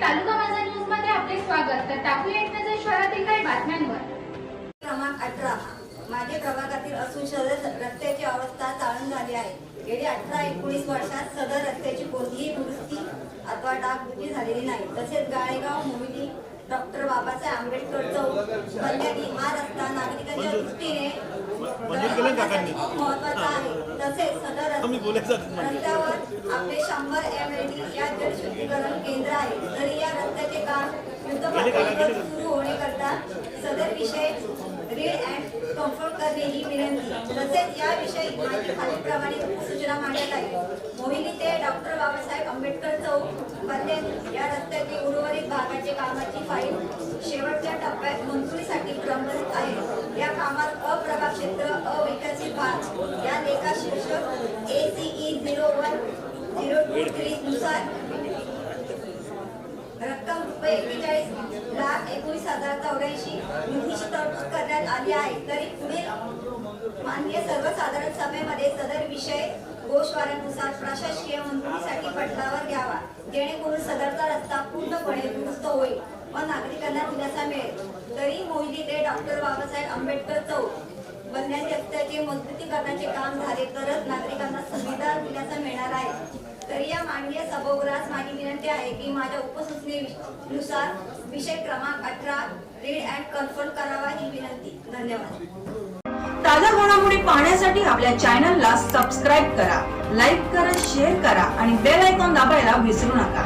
तालुका माझा न्यूज मध्ये आपले स्वागत। तर टाकूया एक नजर शहरातील काही बातम्यांवर। क्रमांक 18 माझे प्रभागातील असून सदर रस्त्याची अवस्था चाळण झाली आहे। गेली 18-19 वर्षात सदर रस्त्याची कोणतीही दुरुस्ती अथवा डागडुजी झालेली नाही। तसेच गाळेगाव मोहिनी डॉक्टर बाबासाहेब आंबेडकर चौक बंद्यानी हा रस्ता नागरिकांच्या दृष्टीने महत्वाचा आहे। तसेच सदर रस्त्यावर आपले 100 MLD या जलशुद्धीकरण केंद्र आहे। तरी या रस्त्याचे काम युद्धपातळीवर सुरू होण्याकरता सदर विषय रीड अँड कम्फर्ट करणे ही विनंती। तसेच याविषयी माहिती खालीलप्रमाणे सूचना मांडत आहे। मोहिनी ते डॉक्टर बाबासाहेब आंबेडकर चौक बंद्यानी या रस्त्याची उर्वरित भागाचे कामाची फाईल शेवटच्या टप्प्यात मंजुरीसाठी प्रलंबित आहे। या कामात अप्रभाग क्षेत्र अविकसित भाग या लेखा शीर्षक ACE 01023 नुसार रक्कम रुपये 41,19,084 निधीची तरतूद करण्यात आली आहे। तरी पुढील माननीय सर्वसाधारण सभेमध्ये सदर विषय गोषवाऱ्यानुसार प्रशासकीय मंजुरीसाठी पटलावर घ्यावा, जेणेकरून सदरचा रस्ता पूर्णपणे दुरुस्त होईल व नागरिकांना दिलासा मिळेल। तरी मोहिनी ते डॉक्टर बाबासाहेब आंबेडकर चौक बंद्यानी रस्त्याचे मजबूतीकरणाचे काम झाले तरच नागरिकांना सुविधा दिलासा मिळणार आहे। तरी या माननीय सभागृहास माझी विनंती आहे की माझ्या उपसूचनेनुसार विषय क्रमांक 18 रीड अँड कन्फर्म करावा ही विनंती। धन्यवाद। ताजा घडामोडी पाहण्यासाठी आपल्या चॅनलला सबस्क्राईब करा, लाईक करा, शेअर करा आणि बेल आयकॉन दाबायला विसरू नका।